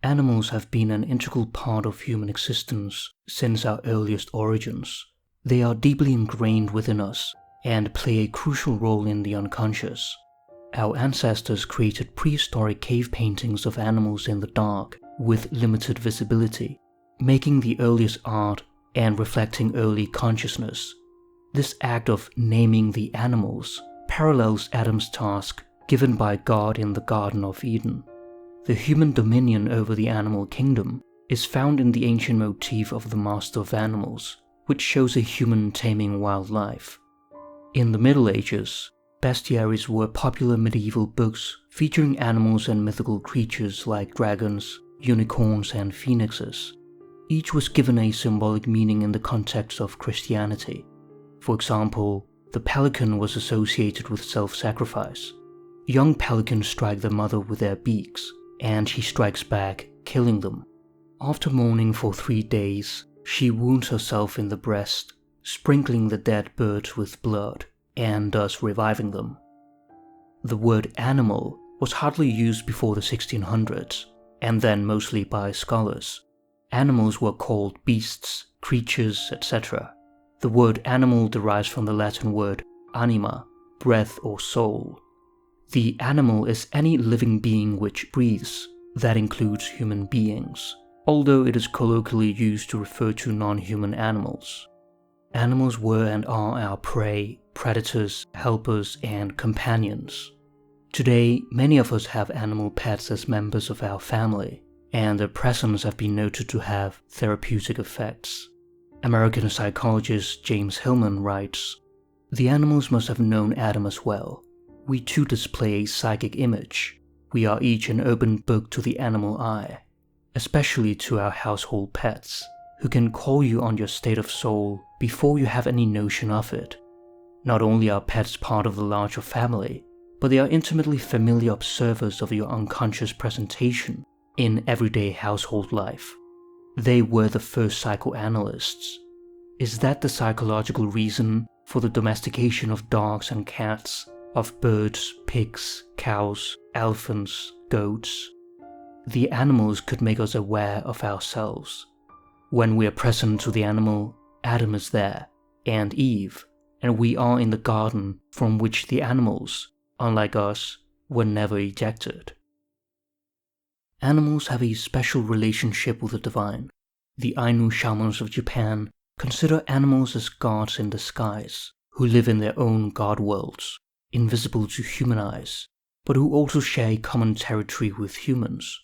Animals have been an integral part of human existence since our earliest origins. They are deeply ingrained within us and play a crucial role in the unconscious. Our ancestors created prehistoric cave paintings of animals in the dark with limited visibility, making the earliest art and reflecting early consciousness. This act of naming the animals parallels Adam's task given by God in the Garden of Eden. The human dominion over the animal kingdom is found in the ancient motif of the master of animals, which shows a human taming wildlife. In the Middle Ages, bestiaries were popular medieval books featuring animals and mythical creatures like dragons, unicorns, and phoenixes. Each was given a symbolic meaning in the context of Christianity. For example, the pelican was associated with self-sacrifice. Young pelicans strike their mother with their beaks, and she strikes back, killing them. After mourning for 3 days, she wounds herself in the breast, sprinkling the dead birds with blood, and thus reviving them. The word animal was hardly used before the 1600s, and then mostly by scholars. Animals were called beasts, creatures, etc. The word animal derives from the Latin word anima, breath or soul. The animal is any living being which breathes. That includes human beings, although it is colloquially used to refer to non-human animals. Animals were and are our prey, predators, helpers, and companions. Today, many of us have animal pets as members of our family, and their presence have been noted to have therapeutic effects. American psychologist James Hillman writes, "The animals must have known Adam as well. We too display a psychic image. We are each an open book to the animal eye, especially to our household pets, who can call you on your state of soul before you have any notion of it. Not only are pets part of the larger family, but they are intimately familiar observers of your unconscious presentation in everyday household life. They were the first psychoanalysts. Is that the psychological reason for the domestication of dogs and cats, of birds, pigs, cows, elephants, goats? The animals could make us aware of ourselves. When we are present to the animal, Adam is there, and Eve, and we are in the garden from which the animals, unlike us, were never ejected." Animals have a special relationship with the divine. The Ainu shamans of Japan consider animals as gods in disguise, who live in their own god worlds, invisible to human eyes, but who also share a common territory with humans.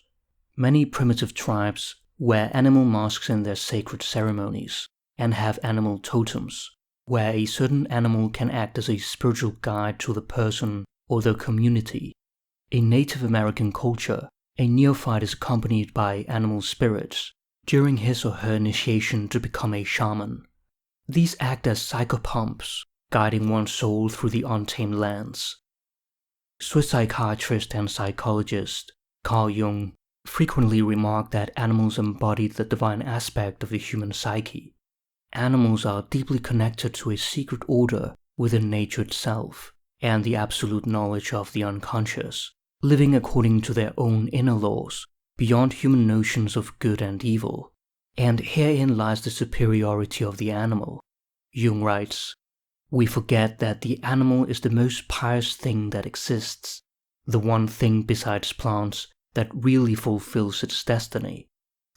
Many primitive tribes wear animal masks in their sacred ceremonies, and have animal totems, where a certain animal can act as a spiritual guide to the person or the community. In Native American culture, a neophyte is accompanied by animal spirits during his or her initiation to become a shaman. These act as psychopumps, guiding one's soul through the untamed lands. Swiss psychiatrist and psychologist Carl Jung frequently remarked that animals embodied the divine aspect of the human psyche. Animals are deeply connected to a secret order within nature itself, and the absolute knowledge of the unconscious, living according to their own inner laws, beyond human notions of good and evil. And herein lies the superiority of the animal. Jung writes, "We forget that the animal is the most pious thing that exists, the one thing besides plants that really fulfills its destiny,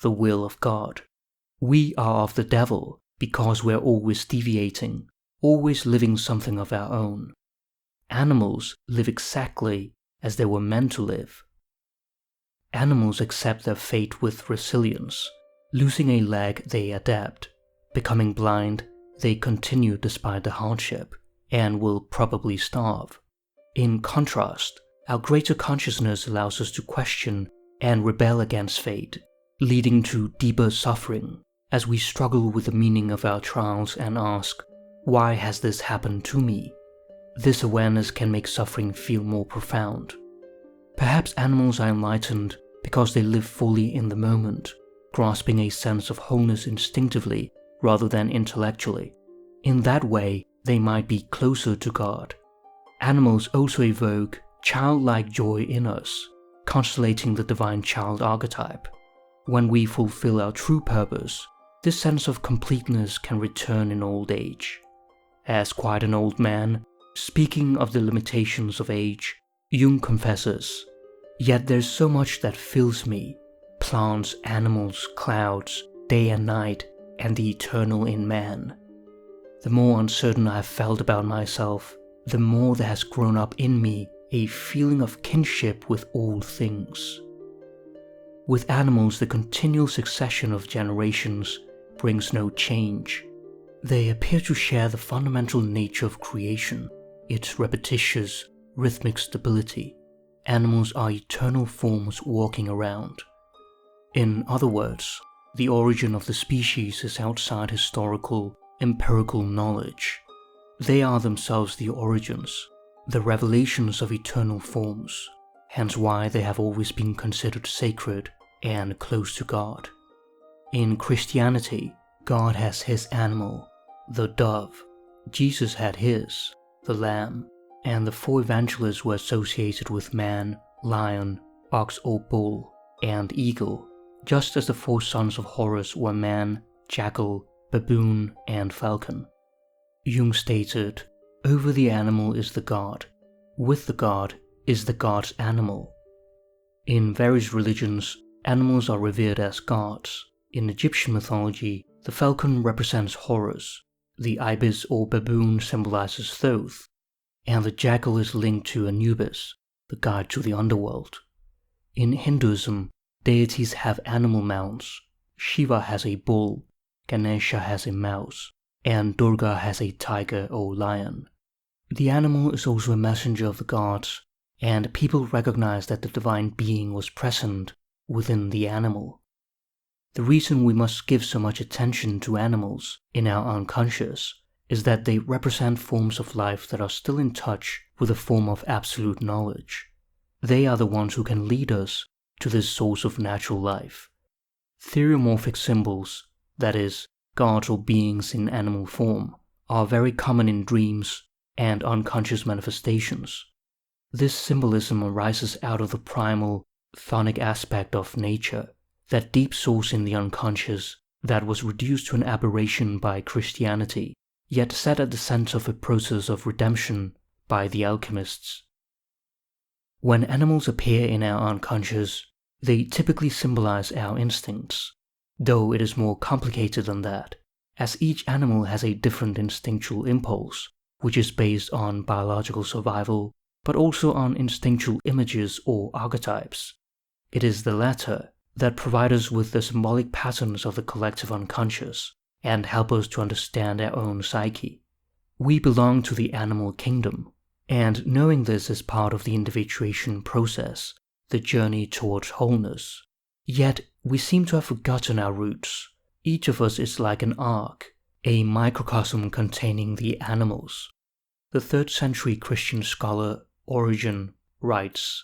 the will of God. We are of the devil because we're always deviating, always living something of our own. Animals live exactly as they were meant to live. Animals accept their fate with resilience. Losing a leg, they adapt. Becoming blind, they continue despite the hardship, and will probably starve. In contrast, our greater consciousness allows us to question and rebel against fate, leading to deeper suffering as we struggle with the meaning of our trials and ask, why has this happened to me? This awareness can make suffering feel more profound. Perhaps animals are enlightened because they live fully in the moment, grasping a sense of wholeness instinctively rather than intellectually. In that way, they might be closer to God. Animals also evoke childlike joy in us, constellating the divine child archetype. When we fulfill our true purpose, this sense of completeness can return in old age. As quite an old man, speaking of the limitations of age, Jung confesses, "Yet there's so much that fills me, plants, animals, clouds, day and night, and the eternal in man. The more uncertain I have felt about myself, the more there has grown up in me a feeling of kinship with all things." With animals, the continual succession of generations brings no change. They appear to share the fundamental nature of creation, its repetitious, rhythmic stability. Animals are eternal forms walking around. In other words, the origin of the species is outside historical, empirical knowledge. They are themselves the origins, the revelations of eternal forms, hence why they have always been considered sacred and close to God. In Christianity, God has his animal, the dove. Jesus had his, the lamb, and the four evangelists were associated with man, lion, ox or bull, and eagle, just as the four sons of Horus were man, jackal, baboon, and falcon. Jung stated, "Over the animal is the god, with the god is the god's animal." In various religions, animals are revered as gods. In Egyptian mythology, the falcon represents Horus, the ibis or baboon symbolizes Thoth, and the jackal is linked to Anubis, the guide to the underworld. In Hinduism, deities have animal mounts. Shiva has a bull, Ganesha has a mouse, and Durga has a tiger or lion. The animal is also a messenger of the gods, and people recognize that the divine being was present within the animal. The reason we must give so much attention to animals in our unconscious is that they represent forms of life that are still in touch with a form of absolute knowledge. They are the ones who can lead us to this source of natural life. Theriomorphic symbols, that is, gods or beings in animal form, are very common in dreams and unconscious manifestations. This symbolism arises out of the primal, chthonic aspect of nature, that deep source in the unconscious that was reduced to an aberration by Christianity, yet set at the center of a process of redemption by the alchemists. When animals appear in our unconscious, they typically symbolize our instincts, though it is more complicated than that, as each animal has a different instinctual impulse, which is based on biological survival, but also on instinctual images or archetypes. It is the latter that provide us with the symbolic patterns of the collective unconscious and help us to understand our own psyche. We belong to the animal kingdom, and knowing this is part of the individuation process, the journey towards wholeness. Yet we seem to have forgotten our roots. Each of us is like an ark, a microcosm containing the animals. The 3rd century Christian scholar Origen writes,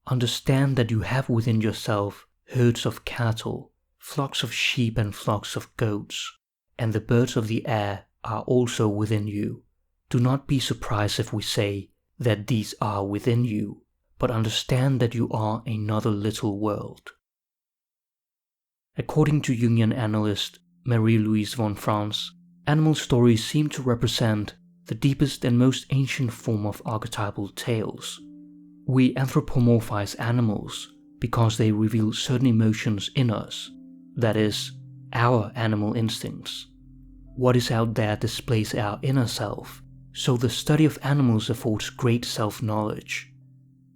"Understand that you have within yourself herds of cattle, flocks of sheep and flocks of goats, and the birds of the air are also within you. Do not be surprised if we say that these are within you, but understand that you are another little world." According to Jungian analyst Marie-Louise von Franz, animal stories seem to represent the deepest and most ancient form of archetypal tales. We anthropomorphize animals because they reveal certain emotions in us, that is, our animal instincts. What is out there displays our inner self, so the study of animals affords great self-knowledge.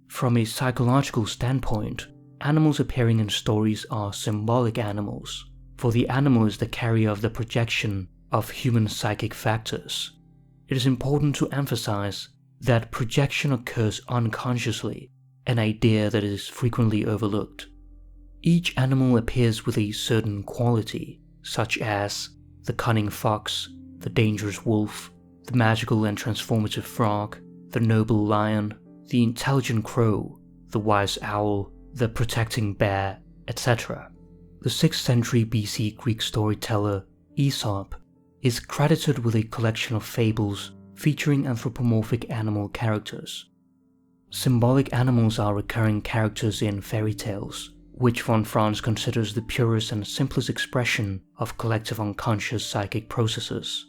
From a psychological standpoint, animals appearing in stories are symbolic animals, for the animal is the carrier of the projection of human psychic factors. It is important to emphasize that projection occurs unconsciously, an idea that is frequently overlooked. Each animal appears with a certain quality, such as the cunning fox, the dangerous wolf, the magical and transformative frog, the noble lion, the intelligent crow, the wise owl, the protecting bear, etc. The 6th century BC Greek storyteller Aesop is credited with a collection of fables featuring anthropomorphic animal characters. Symbolic animals are recurring characters in fairy tales, which von Franz considers the purest and simplest expression of collective unconscious psychic processes.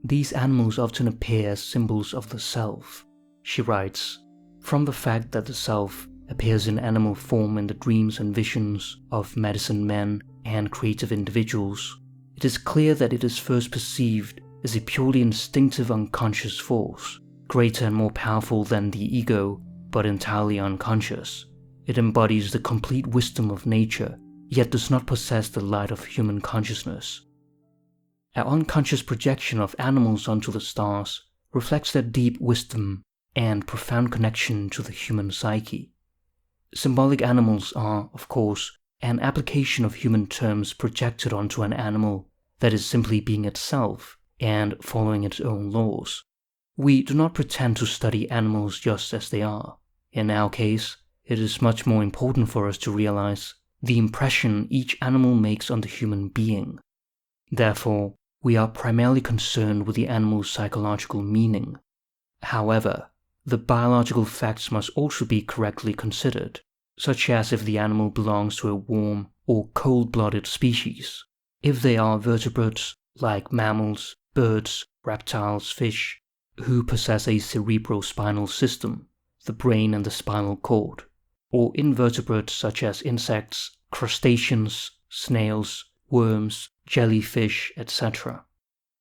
These animals often appear as symbols of the self. She writes, "From the fact that the self appears in animal form in the dreams and visions of medicine men and creative individuals, it is clear that it is first perceived as a purely instinctive unconscious force, greater and more powerful than the ego, but entirely unconscious. It embodies the complete wisdom of nature, yet does not possess the light of human consciousness. Our unconscious projection of animals onto the stars reflects their deep wisdom and profound connection to the human psyche. Symbolic animals are, of course, an application of human terms projected onto an animal that is simply being itself and following its own laws. We do not pretend to study animals just as they are. In our case, it is much more important for us to realize the impression each animal makes on the human being. Therefore, we are primarily concerned with the animal's psychological meaning. However, the biological facts must also be correctly considered, such as if the animal belongs to a warm or cold-blooded species, if they are vertebrates like mammals, birds, reptiles, fish, who possess a cerebrospinal system, the brain and the spinal cord, or invertebrates such as insects, crustaceans, snails, worms, jellyfish, etc.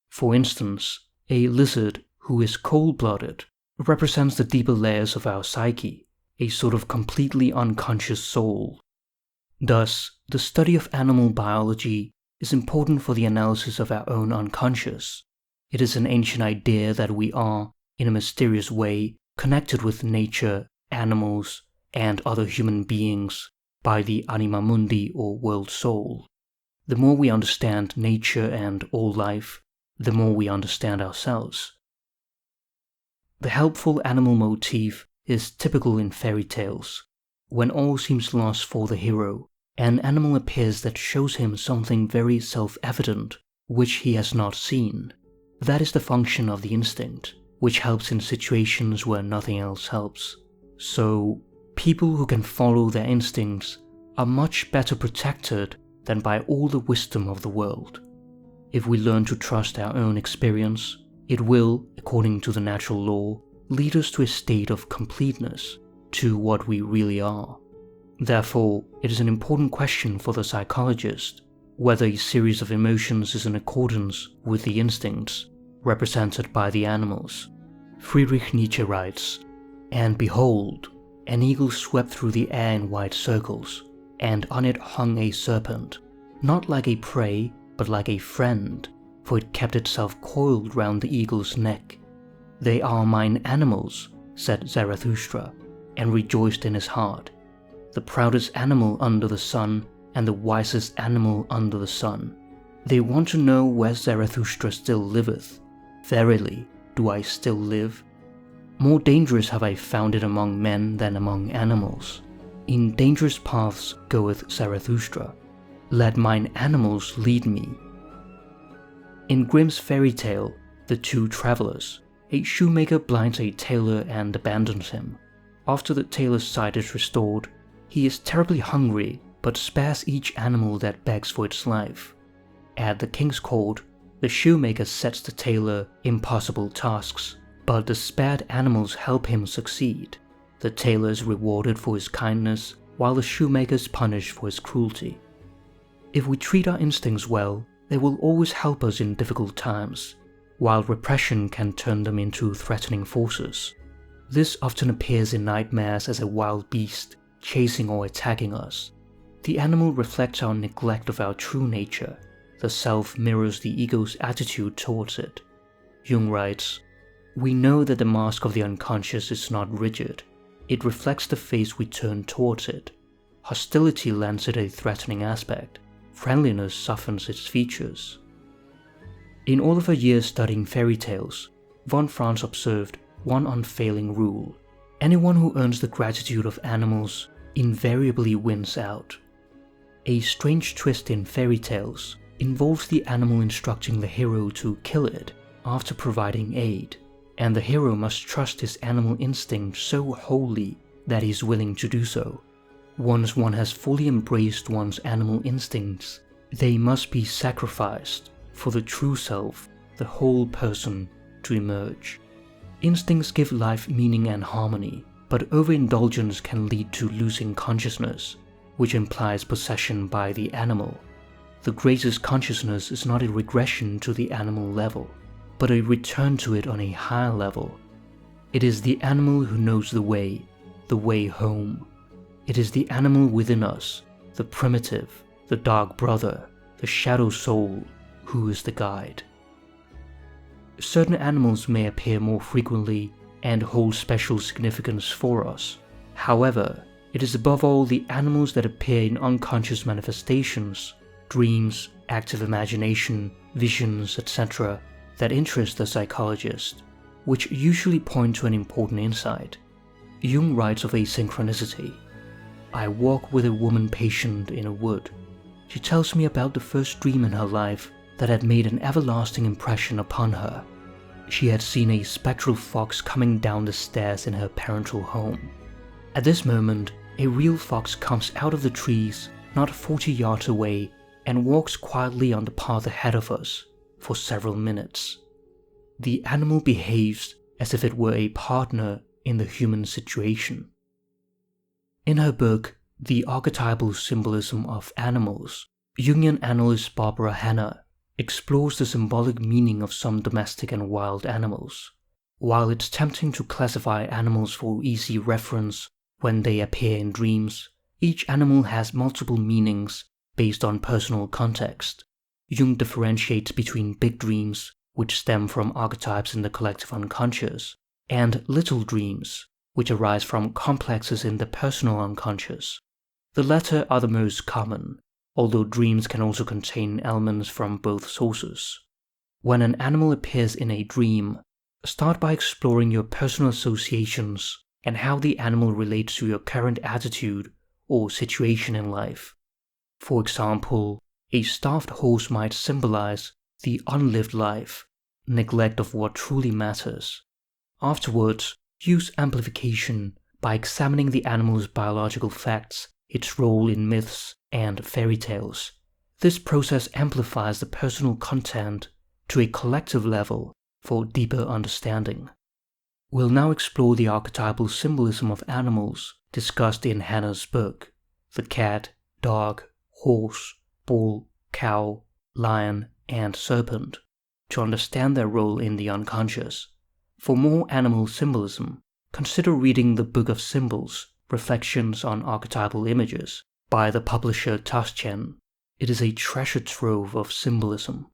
For instance, a lizard who is cold-blooded represents the deeper layers of our psyche, a sort of completely unconscious soul. Thus, the study of animal biology is important for the analysis of our own unconscious. It is an ancient idea that we are, in a mysterious way, connected with nature, animals, and other human beings by the anima mundi or world soul. The more we understand nature and all life, the more we understand ourselves. The helpful animal motif is typical in fairy tales. When all seems lost for the hero, an animal appears that shows him something very self-evident which he has not seen. That is the function of the instinct, which helps in situations where nothing else helps. So, people who can follow their instincts are much better protected than by all the wisdom of the world. If we learn to trust our own experience, it will, according to the natural law, lead us to a state of completeness, to what we really are. Therefore, it is an important question for the psychologist whether a series of emotions is in accordance with the instincts represented by the animals. Friedrich Nietzsche writes, "And behold, an eagle swept through the air in wide circles, and on it hung a serpent, not like a prey, but like a friend, for it kept itself coiled round the eagle's neck. They are mine animals, said Zarathustra, and rejoiced in his heart. The proudest animal under the sun, and the wisest animal under the sun. They want to know where Zarathustra still liveth. Verily, do I still live? More dangerous have I found it among men than among animals. In dangerous paths goeth Zarathustra. Let mine animals lead me." In Grimm's fairy tale, The Two Travelers, a shoemaker blinds a tailor and abandons him. After the tailor's sight is restored, he is terribly hungry but spares each animal that begs for its life. At the king's court, the shoemaker sets the tailor impossible tasks, but the spared animals help him succeed. The tailor is rewarded for his kindness, while the shoemaker is punished for his cruelty. If we treat our instincts well, they will always help us in difficult times, while repression can turn them into threatening forces. This often appears in nightmares as a wild beast chasing or attacking us. The animal reflects our neglect of our true nature. The self mirrors the ego's attitude towards it. Jung writes, "We know that the mask of the unconscious is not rigid. It reflects the face we turn towards it. Hostility lends it a threatening aspect. Friendliness softens its features." In all of her years studying fairy tales, von Franz observed one unfailing rule. Anyone who earns the gratitude of animals invariably wins out. A strange twist in fairy tales involves the animal instructing the hero to kill it after providing aid, and the hero must trust his animal instinct so wholly that he is willing to do so. Once one has fully embraced one's animal instincts, they must be sacrificed for the true self, the whole person, to emerge. Instincts give life meaning and harmony, but overindulgence can lead to losing consciousness, which implies possession by the animal. The greatest consciousness is not a regression to the animal level, but a return to it on a higher level. It is the animal who knows the way home. It is the animal within us, the primitive, the dark brother, the shadow soul, who is the guide. Certain animals may appear more frequently and hold special significance for us. However, it is above all the animals that appear in unconscious manifestations, dreams, active imagination, visions, etc., that interest the psychologist, which usually point to an important insight. Jung writes of a synchronicity. I walk with a woman patient in a wood. She tells me about the first dream in her life that had made an everlasting impression upon her. She had seen a spectral fox coming down the stairs in her parental home. At this moment, a real fox comes out of the trees not 40 yards away and walks quietly on the path ahead of us for several minutes. The animal behaves as if it were a partner in the human situation. In her book, The Archetypal Symbolism of Animals, Jungian analyst Barbara Hanna explores the symbolic meaning of some domestic and wild animals. While it's tempting to classify animals for easy reference when they appear in dreams, each animal has multiple meanings based on personal context. Jung differentiates between big dreams, which stem from archetypes in the collective unconscious, and little dreams, which arise from complexes in the personal unconscious. The latter are the most common, although dreams can also contain elements from both sources. When an animal appears in a dream, start by exploring your personal associations and how the animal relates to your current attitude or situation in life. For example, a starved horse might symbolize the unlived life, neglect of what truly matters. Afterwards, use amplification by examining the animal's biological facts, its role in myths and fairy tales. This process amplifies the personal content to a collective level for deeper understanding. We'll now explore the archetypal symbolism of animals discussed in Hanna's book, the cat, dog, horse, bull, cow, lion, and serpent, to understand their role in the unconscious. For more animal symbolism, consider reading the Book of Symbols, Reflections on Archetypal Images, by the publisher Taschen. It is a treasure trove of symbolism.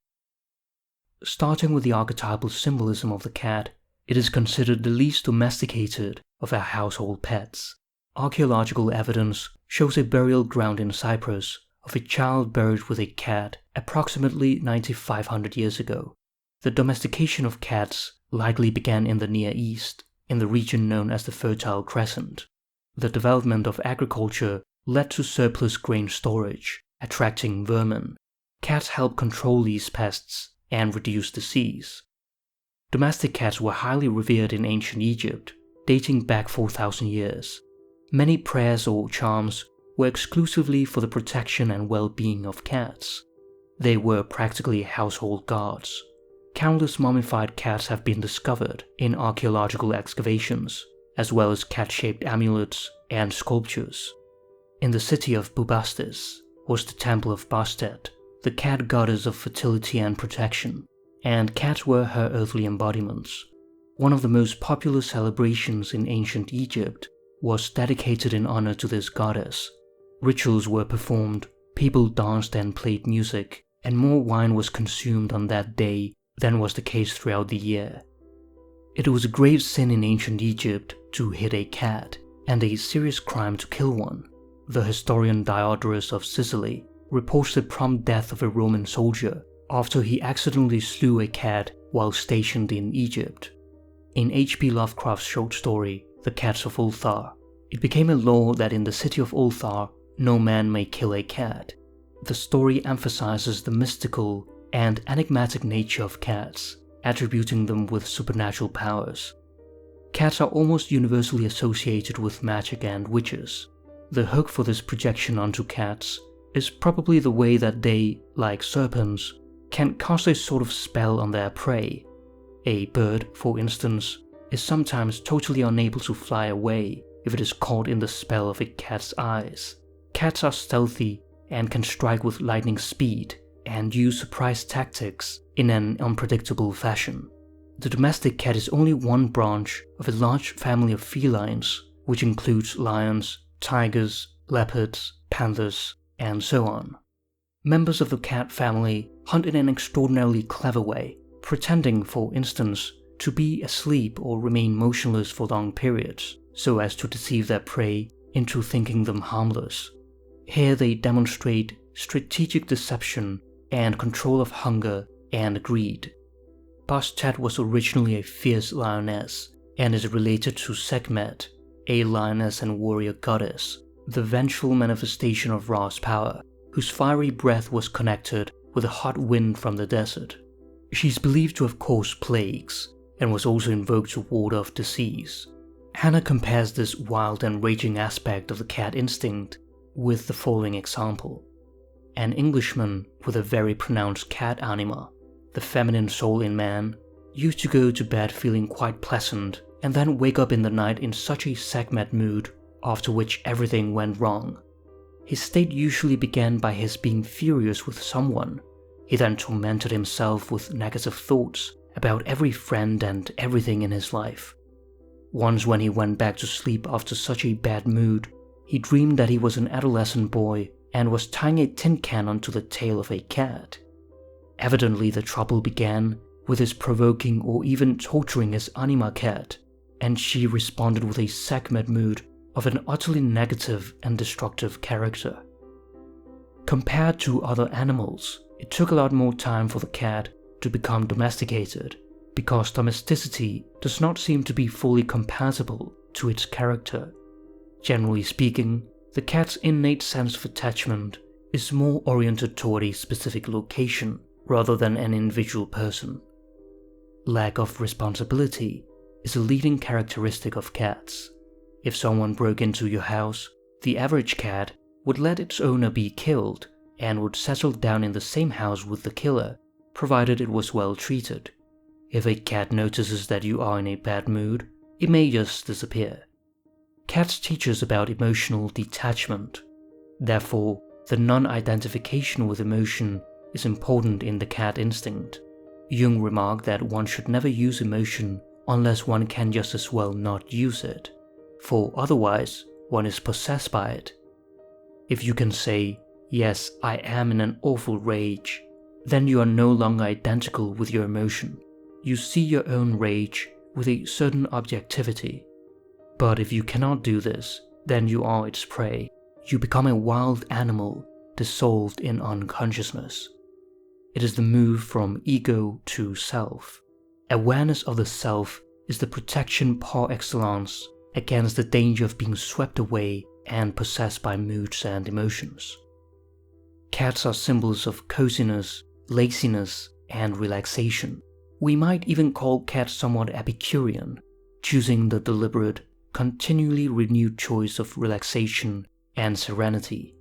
Starting with the archetypal symbolism of the cat, it is considered the least domesticated of our household pets. Archaeological evidence shows a burial ground in Cyprus of a child buried with a cat approximately 9,500 years ago. The domestication of cats likely began in the Near East, in the region known as the Fertile Crescent. The development of agriculture led to surplus grain storage, attracting vermin. Cats help control these pests and reduce disease. Domestic cats were highly revered in ancient Egypt, dating back 4,000 years. Many prayers or charms were exclusively for the protection and well-being of cats. They were practically household gods. Countless mummified cats have been discovered in archaeological excavations, as well as cat-shaped amulets and sculptures. In the city of Bubastis was the Temple of Bastet, the cat goddess of fertility and protection, and cats were her earthly embodiments. One of the most popular celebrations in ancient Egypt was dedicated in honor to this goddess. Rituals were performed, people danced and played music, and more wine was consumed on that day than was the case throughout the year. It was a grave sin in ancient Egypt to hit a cat, and a serious crime to kill one. The historian Diodorus of Sicily reports the prompt death of a Roman soldier after he accidentally slew a cat while stationed in Egypt. In H.P. Lovecraft's short story, The Cats of Ulthar, it became a law that in the city of Ulthar, no man may kill a cat. The story emphasizes the mystical and enigmatic nature of cats, attributing them with supernatural powers. Cats are almost universally associated with magic and witches. The hook for this projection onto cats is probably the way that they, like serpents, can cast a sort of spell on their prey. A bird, for instance, is sometimes totally unable to fly away if it is caught in the spell of a cat's eyes. Cats are stealthy and can strike with lightning speed and use surprise tactics in an unpredictable fashion. The domestic cat is only one branch of a large family of felines, which includes lions, tigers, leopards, panthers, and so on. Members of the cat family hunt in an extraordinarily clever way, pretending, for instance, to be asleep or remain motionless for long periods, so as to deceive their prey into thinking them harmless. Here they demonstrate strategic deception and control of hunger and greed. Bastet was originally a fierce lioness and is related to Sekhmet, a lioness and warrior goddess, the vengeful manifestation of Ra's power, whose fiery breath was connected with a hot wind from the desert. She's believed to have caused plagues, and was also invoked to ward off disease. Hannah compares this wild and raging aspect of the cat instinct with the following example. An Englishman with a very pronounced cat anima, the feminine soul in man, used to go to bed feeling quite pleasant and then wake up in the night in such a Sekhmet mood, after which everything went wrong. His state usually began by his being furious with someone. He then tormented himself with negative thoughts about every friend and everything in his life. Once when he went back to sleep after such a bad mood, he dreamed that he was an adolescent boy and was tying a tin can onto the tail of a cat. Evidently the trouble began with his provoking or even torturing his anima cat, and she responded with a Sekhmet mood of an utterly negative and destructive character. Compared to other animals, it took a lot more time for the cat to become domesticated, because domesticity does not seem to be fully compatible to its character. Generally speaking, the cat's innate sense of attachment is more oriented toward a specific location rather than an individual person. Lack of responsibility is a leading characteristic of cats. If someone broke into your house, the average cat would let its owner be killed and would settle down in the same house with the killer, provided it was well treated. If a cat notices that you are in a bad mood, it may just disappear. Cats teach us about emotional detachment. Therefore, the non-identification with emotion is important in the cat instinct. Jung remarked that one should never use emotion unless one can just as well not use it, for otherwise one is possessed by it. If you can say, "Yes, I am in an awful rage," then you are no longer identical with your emotion. You see your own rage with a certain objectivity. But if you cannot do this, then you are its prey. You become a wild animal dissolved in unconsciousness. It is the move from ego to self. Awareness of the self is the protection par excellence against the danger of being swept away and possessed by moods and emotions. Cats are symbols of coziness, laziness, and relaxation. We might even call cats somewhat Epicurean, choosing the deliberate, continually renewed choice of relaxation and serenity.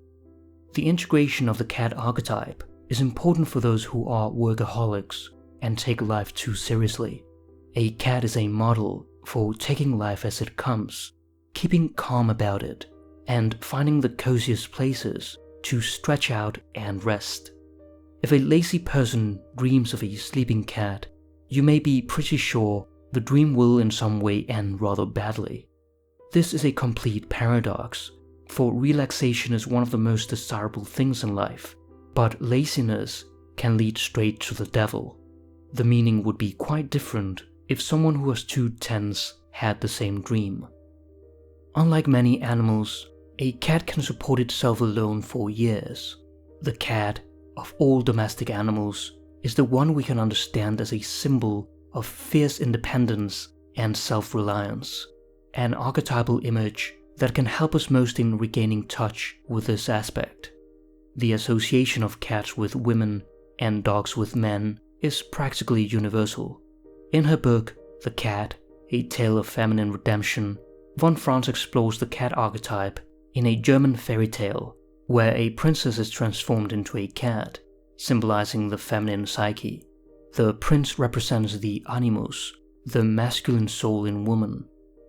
The integration of the cat archetype is important for those who are workaholics and take life too seriously. A cat is a model for taking life as it comes, keeping calm about it, and finding the coziest places to stretch out and rest. If a lazy person dreams of a sleeping cat, you may be pretty sure the dream will in some way end rather badly. This is a complete paradox, for relaxation is one of the most desirable things in life, but laziness can lead straight to the devil. The meaning would be quite different if someone who was too tense had the same dream. Unlike many animals, a cat can support itself alone for years. The cat, of all domestic animals, is the one we can understand as a symbol of fierce independence and self-reliance, an archetypal image that can help us most in regaining touch with this aspect. The association of cats with women and dogs with men is practically universal. In her book, The Cat, A Tale of Feminine Redemption, von Franz explores the cat archetype In a German fairy tale, where a princess is transformed into a cat, symbolizing the feminine psyche, the prince represents the animus, the masculine soul in woman,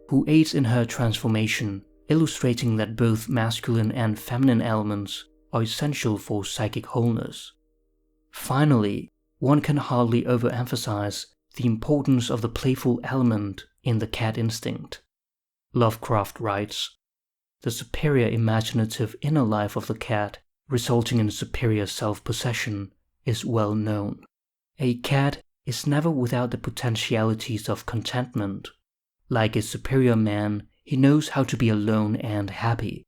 who aids in her transformation, illustrating that both masculine and feminine elements are essential for psychic wholeness. Finally, one can hardly overemphasize the importance of the playful element in the cat instinct. Lovecraft writes, "The superior imaginative inner life of the cat, resulting in superior self-possession, is well known. A cat is never without the potentialities of contentment. Like a superior man, he knows how to be alone and happy.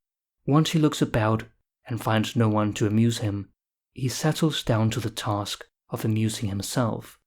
Once he looks about and finds no one to amuse him, he settles down to the task of amusing himself."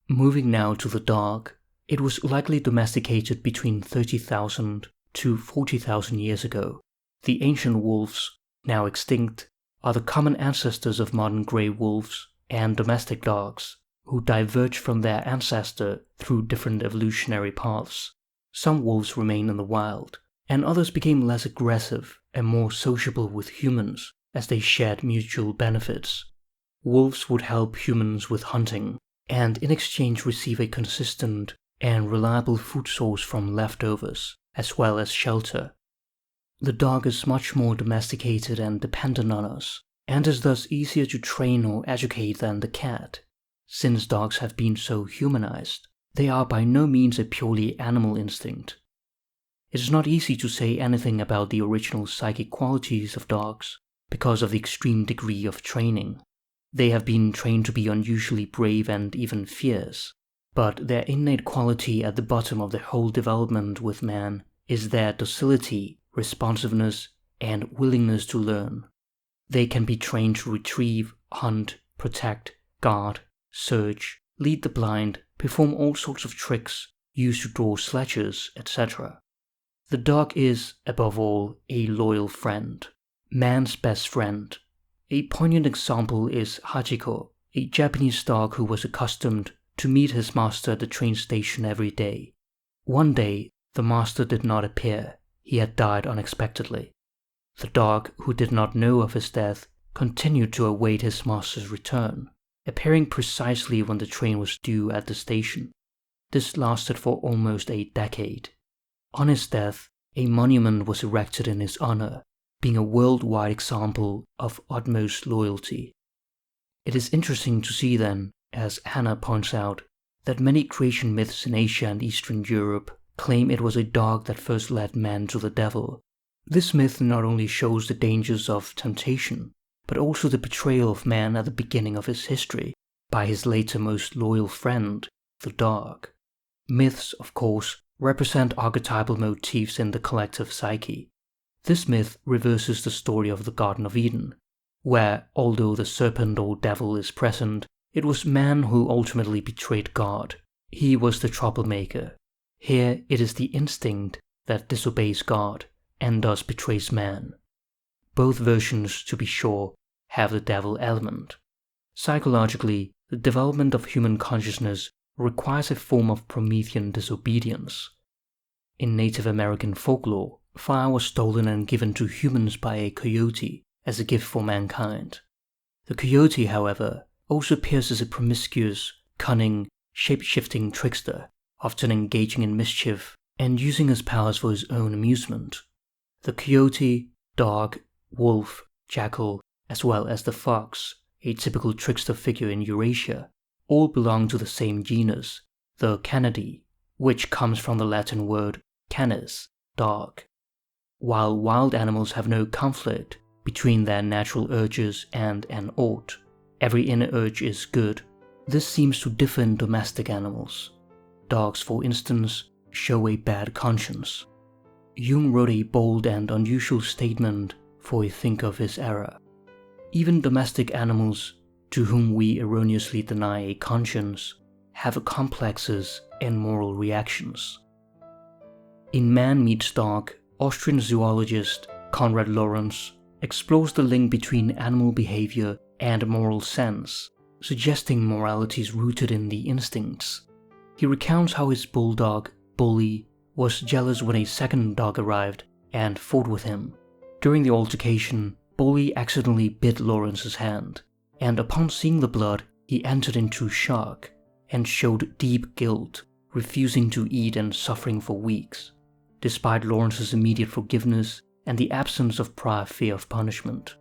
Moving now to the dog, it was likely domesticated between 30,000 to 40,000 years ago. The ancient wolves, now extinct, are the common ancestors of modern grey wolves and domestic dogs, who diverge from their ancestor through different evolutionary paths. Some wolves remain in the wild, and others became less aggressive and more sociable with humans as they shared mutual benefits. Wolves would help humans with hunting, and in exchange receive a consistent and reliable food source from leftovers, as well as shelter. The dog is much more domesticated and dependent on us, and is thus easier to train or educate than the cat. Since dogs have been so humanized, they are by no means a purely animal instinct. It is not easy to say anything about the original psychic qualities of dogs because of the extreme degree of training. They have been trained to be unusually brave and even fierce, but their innate quality at the bottom of the whole development with man is their docility, responsiveness, and willingness to learn. They can be trained to retrieve, hunt, protect, guard, search, lead the blind, perform all sorts of tricks, use to draw sledges, etc. The dog is, above all, a loyal friend, man's best friend. A poignant example is Hachiko, a Japanese dog who was accustomed to meet his master at the train station every day. One day, the master did not appear. He had died unexpectedly. The dog, who did not know of his death, continued to await his master's return, appearing precisely when the train was due at the station. This lasted for almost a decade. On his death, a monument was erected in his honor, being a worldwide example of utmost loyalty. It is interesting to see then, as Hannah points out, that many creation myths in Asia and Eastern Europe claim it was a dog that first led man to the devil. This myth not only shows the dangers of temptation, but also the betrayal of man at the beginning of his history by his later most loyal friend, the dog. Myths, of course, represent archetypal motifs in the collective psyche. This myth reverses the story of the Garden of Eden, where, although the serpent or devil is present, it was man who ultimately betrayed God. He was the troublemaker. Here it is the instinct that disobeys God and thus betrays man. Both versions, to be sure, have the devil element. Psychologically, the development of human consciousness requires a form of Promethean disobedience. In Native American folklore, fire was stolen and given to humans by a coyote as a gift for mankind. The coyote, however, also appears as a promiscuous, cunning, shape-shifting trickster, often engaging in mischief and using his powers for his own amusement. The coyote, dog, wolf, jackal, as well as the fox, a typical trickster figure in Eurasia, all belong to the same genus, the Canidae, which comes from the Latin word canis, dog. While wild animals have no conflict between their natural urges and an ought, every inner urge is good, this seems to differ in domestic animals. Dogs, for instance, show a bad conscience. Jung wrote a bold and unusual statement for a thinker of his era. Even domestic animals, to whom we erroneously deny a conscience, have complexes and moral reactions. In Man Meets Dog, Austrian zoologist Konrad Lorenz explores the link between animal behavior and moral sense, suggesting morality is rooted in the instincts. He recounts how his bulldog, Bully, was jealous when a second dog arrived and fought with him, During the altercation, Bolly accidentally bit Lawrence's hand, and upon seeing the blood, he entered into shock and showed deep guilt, refusing to eat and suffering for weeks, despite Lawrence's immediate forgiveness and the absence of prior fear of punishment.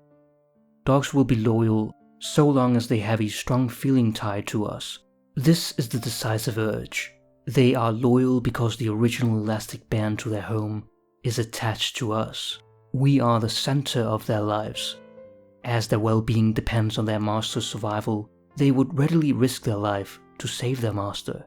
Dogs will be loyal so long as they have a strong feeling tied to us. This is the decisive urge. They are loyal because the original elastic band to their home is attached to us. We are the center of their lives. As their well-being depends on their master's survival, they would readily risk their life to save their master.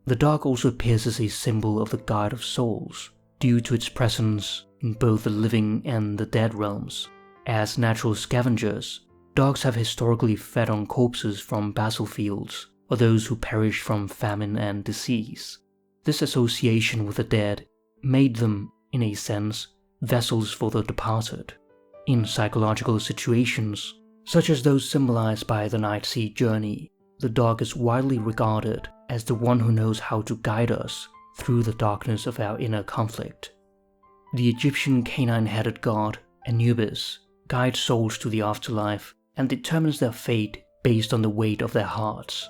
The dog also appears as a symbol of the guide of souls, due to its presence in both the living and the dead realms. As natural scavengers, dogs have historically fed on corpses from battlefields or those who perish from famine and disease. This association with the dead made them, in a sense, vessels for the departed. In psychological situations, such as those symbolized by the Night Sea journey, the dog is widely regarded as the one who knows how to guide us through the darkness of our inner conflict. The Egyptian canine-headed god, Anubis, guides souls to the afterlife and determines their fate based on the weight of their hearts.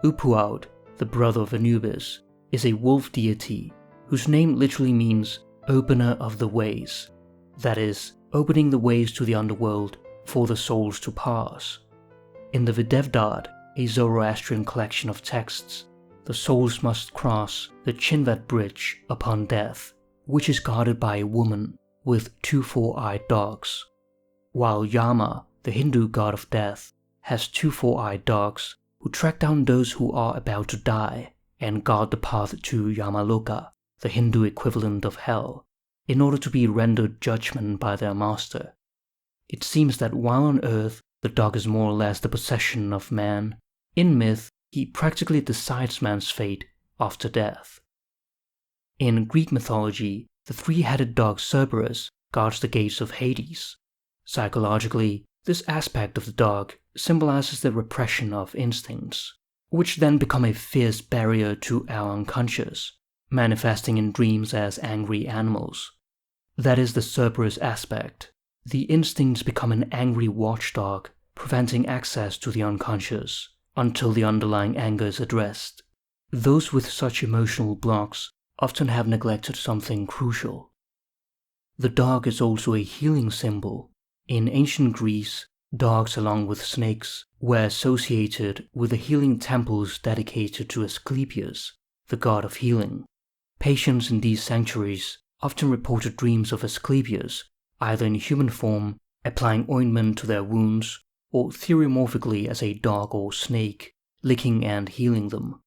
Upuaut, the brother of Anubis, is a wolf deity whose name literally means opener of the ways, that is, opening the ways to the underworld for the souls to pass. In the Videvdad, a Zoroastrian collection of texts, the souls must cross the Chinvat Bridge upon death, which is guarded by a woman with 2 four-eyed dogs, while Yama, the Hindu god of death, has 2 four-eyed dogs who track down those who are about to die and guard the path to Yamaloka, the Hindu equivalent of hell, in order to be rendered judgment by their master. It seems that while on earth the dog is more or less the possession of man, in myth he practically decides man's fate after death. In Greek mythology, the 3-headed dog Cerberus guards the gates of Hades. Psychologically, this aspect of the dog symbolizes the repression of instincts, which then become a fierce barrier to our unconscious, manifesting in dreams as angry animals. That is the Cerberus aspect. The instincts become an angry watchdog, preventing access to the unconscious until the underlying anger is addressed. Those with such emotional blocks often have neglected something crucial. The dog is also a healing symbol. In ancient Greece, dogs along with snakes were associated with the healing temples dedicated to Asclepius, the god of healing. Patients in these sanctuaries often reported dreams of Asclepius, either in human form, applying ointment to their wounds, or theriomorphically as a dog or snake, licking and healing them.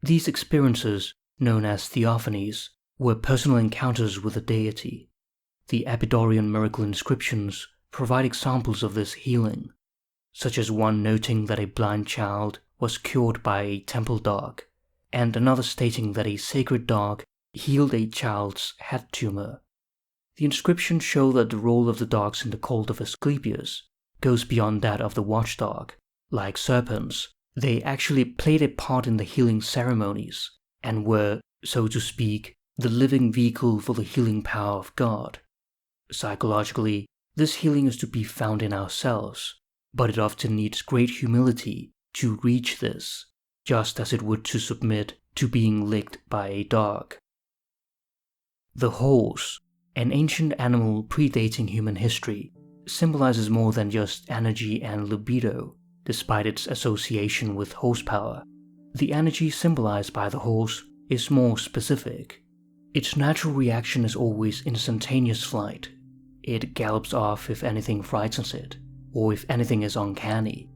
These experiences, known as theophanies, were personal encounters with the deity. The Epidaurian miracle inscriptions provide examples of this healing, such as one noting that a blind child was cured by a temple dog, and another stating that a sacred dog healed a child's head tumor. The inscriptions show that the role of the dogs in the cult of Asclepius goes beyond that of the watchdog. Like serpents, they actually played a part in the healing ceremonies, and were, so to speak, the living vehicle for the healing power of God. Psychologically, this healing is to be found in ourselves, but it often needs great humility to reach this, just as it would to submit to being licked by a dog. The horse, an ancient animal predating human history, symbolizes more than just energy and libido, despite its association with horsepower. The energy symbolized by the horse is more specific. Its natural reaction is always instantaneous flight. It gallops off if anything frightens it, or if anything is uncanny.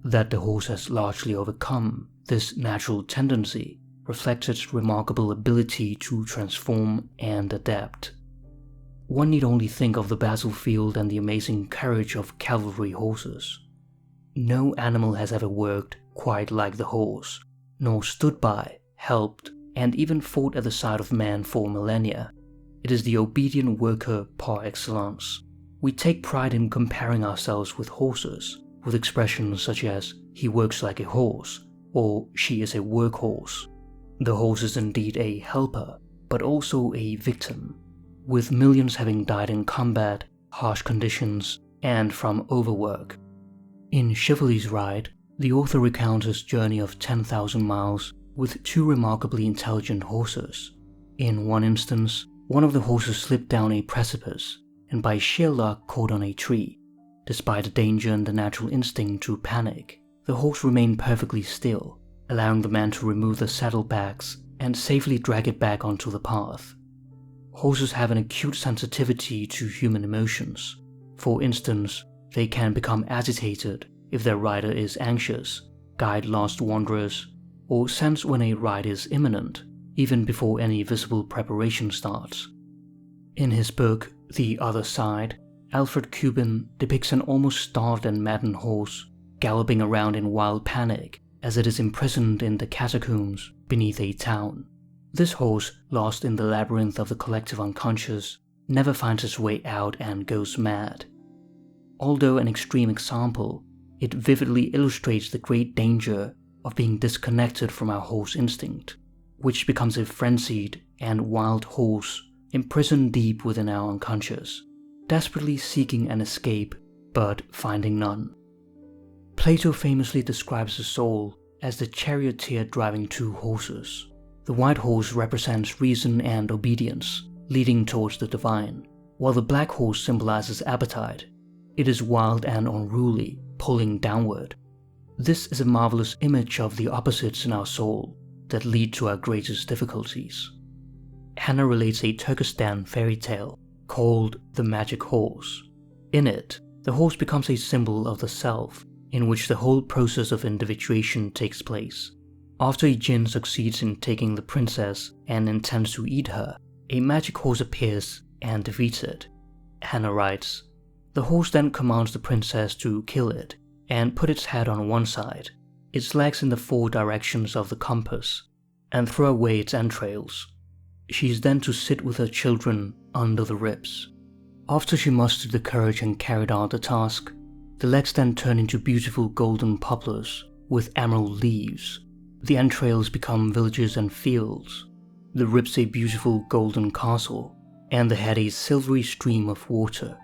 That the horse has largely overcome this natural tendency reflects its remarkable ability to transform and adapt. One need only think of the battlefield and the amazing courage of cavalry horses. No animal has ever worked quite like the horse, nor stood by, helped, and even fought at the side of man for millennia. It is the obedient worker par excellence. We take pride in comparing ourselves with horses, with expressions such as, "he works like a horse," or "she is a workhorse." The horse is indeed a helper, but also a victim. With millions having died in combat, harsh conditions, and from overwork. In Chivalry's Ride, the author recounts his journey of 10,000 miles with two remarkably intelligent horses. In one instance, one of the horses slipped down a precipice and by sheer luck caught on a tree. Despite the danger and the natural instinct to panic, the horse remained perfectly still, allowing the man to remove the saddlebags and safely drag it back onto the path. Horses have an acute sensitivity to human emotions. For instance, they can become agitated if their rider is anxious, guide lost wanderers, or sense when a ride is imminent, even before any visible preparation starts. In his book, The Other Side, Alfred Cuban depicts an almost starved and maddened horse galloping around in wild panic as it is imprisoned in the catacombs beneath a town. This horse, lost in the labyrinth of the collective unconscious, never finds its way out and goes mad. Although an extreme example, it vividly illustrates the great danger of being disconnected from our horse instinct, which becomes a frenzied and wild horse imprisoned deep within our unconscious, desperately seeking an escape but finding none. Plato famously describes the soul as the charioteer driving two horses. The white horse represents reason and obedience, leading towards the divine, while the black horse symbolizes appetite. It is wild and unruly, pulling downward. This is a marvelous image of the opposites in our soul that lead to our greatest difficulties. Hannah relates a Turkestan fairy tale called The Magic Horse. In it, the horse becomes a symbol of the self, in which the whole process of individuation takes place. After a jinn succeeds in taking the princess and intends to eat her, a magic horse appears and defeats it. Hannah writes, "The horse then commands the princess to kill it and put its head on one side, its legs in the four directions of the compass, and throw away its entrails. She is then to sit with her children under the ribs. After she mustered the courage and carried out the task, the legs then turn into beautiful golden poplars with emerald leaves. The entrails become villages and fields, the ribs a beautiful golden castle, and the head a silvery stream of water.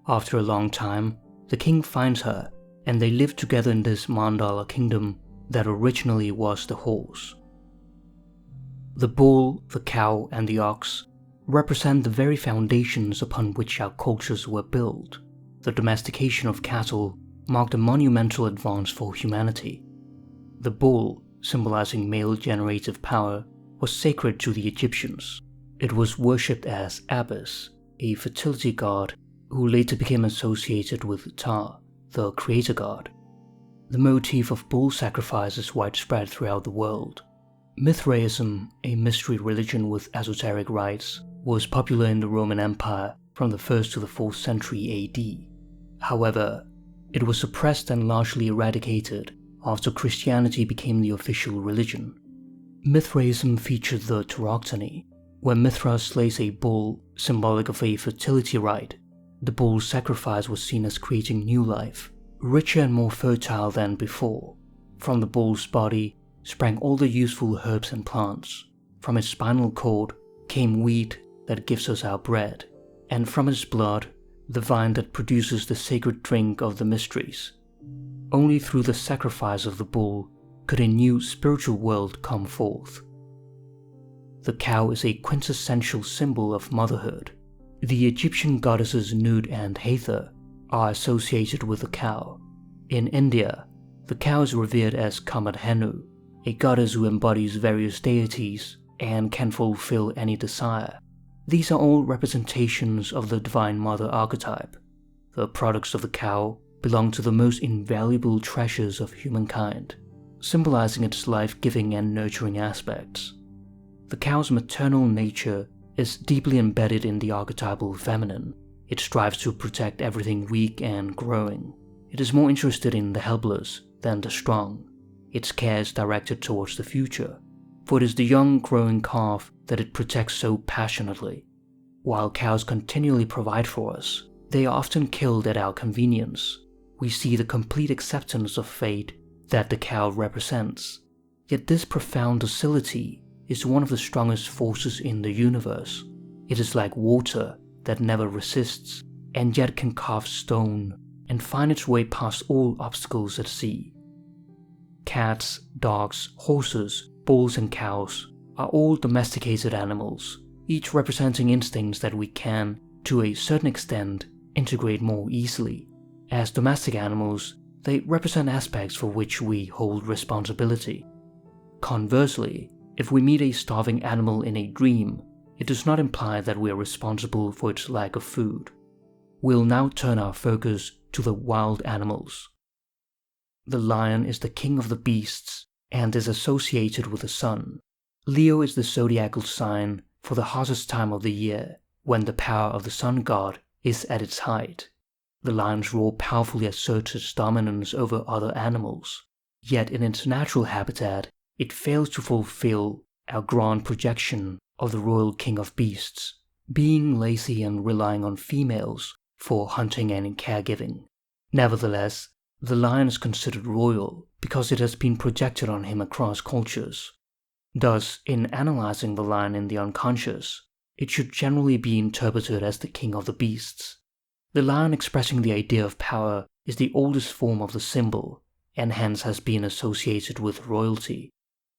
After a long time, the king finds her, and they live together in this mandala kingdom that originally was the horse." The bull, the cow, and the ox represent the very foundations upon which our cultures were built. The domestication of cattle marked a monumental advance for humanity. The bull, symbolizing male generative power, was sacred to the Egyptians. It was worshipped as Apis, a fertility god who later became associated with Ptah, the creator god. The motif of bull sacrifice is widespread throughout the world. Mithraism, a mystery religion with esoteric rites, was popular in the Roman Empire from the 1st to the 4th century AD. However, it was suppressed and largely eradicated after Christianity became the official religion. Mithraism featured the Tauroctony, where Mithra slays a bull symbolic of a fertility rite. The bull's sacrifice was seen as creating new life, richer and more fertile than before. From the bull's body sprang all the useful herbs and plants. From its spinal cord came wheat that gives us our bread, and from its blood, the vine that produces the sacred drink of the mysteries. Only through the sacrifice of the bull could a new spiritual world come forth. The cow is a quintessential symbol of motherhood. The Egyptian goddesses Nut and Hathor are associated with the cow. In India, the cow is revered as Kamadhenu, a goddess who embodies various deities and can fulfill any desire. These are all representations of the Divine Mother archetype. The products of the cow belong to the most invaluable treasures of humankind, symbolizing its life-giving and nurturing aspects. The cow's maternal nature is deeply embedded in the archetypal feminine. It strives to protect everything weak and growing. It is more interested in the helpless than the strong. Its care is directed towards the future, for it is the young growing calf that it protects so passionately. While cows continually provide for us, they are often killed at our convenience. We see the complete acceptance of fate that the cow represents. Yet this profound docility is one of the strongest forces in the universe. It is like water that never resists. and yet can carve stone and find its way past all obstacles at sea. Cats, dogs, horses, bulls and cows are all domesticated animals, each representing instincts that we can, to a certain extent, integrate more easily. As domestic animals, they represent aspects for which we hold responsibility. Conversely, if we meet a starving animal in a dream, it does not imply that we are responsible for its lack of food. We'll now turn our focus to the wild animals. The lion is the king of the beasts and is associated with the sun. Leo is the zodiacal sign for the hottest time of the year, when the power of the sun god is at its height. The lion's roar powerfully asserts its dominance over other animals, yet in its natural habitat, it fails to fulfill our grand projection of the royal king of beasts, being lazy and relying on females for hunting and caregiving. Nevertheless, the lion is considered royal because it has been projected on him across cultures. Thus, in analyzing the lion in the unconscious, it should generally be interpreted as the king of the beasts. The lion expressing the idea of power is the oldest form of the symbol, and hence has been associated with royalty.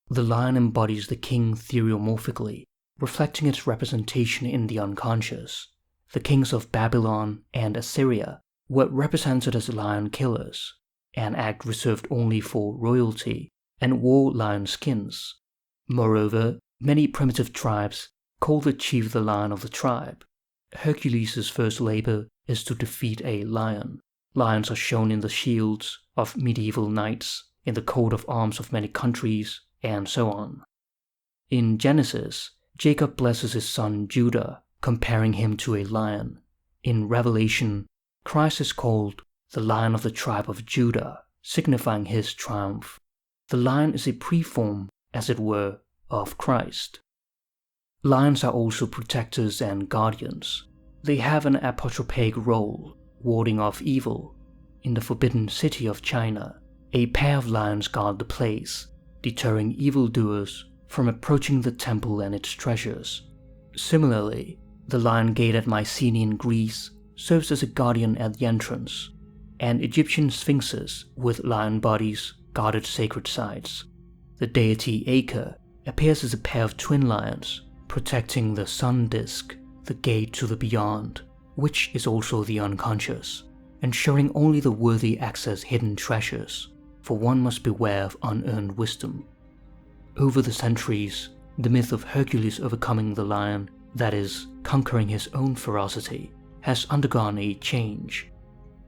The lion embodies the king theriomorphically, reflecting its representation in the unconscious. The kings of Babylon and Assyria were represented as lion killers, an act reserved only for royalty, and wore lion skins. Moreover, many primitive tribes call the chief the lion of the tribe. Hercules' first labor is to defeat a lion. Lions are shown in the shields of medieval knights, in the coat of arms of many countries, and so on. In Genesis, Jacob blesses his son Judah, comparing him to a lion. In Revelation, Christ is called the Lion of the tribe of Judah, signifying his triumph. The lion is a preform, as it were, of Christ. Lions are also protectors and guardians. They have an apotropaic role, warding off evil. In the Forbidden City of China, a pair of lions guard the place, deterring evildoers from approaching the temple and its treasures. Similarly, the Lion Gate at Mycenaean Greece serves as a guardian at the entrance, and Egyptian sphinxes with lion bodies guarded sacred sites. The deity Acre appears as a pair of twin lions, protecting the sun disk, the gate to the beyond, which is also the unconscious, ensuring only the worthy access hidden treasures, for one must beware of unearned wisdom. Over the centuries, the myth of Hercules overcoming the lion, that is, conquering his own ferocity, has undergone a change.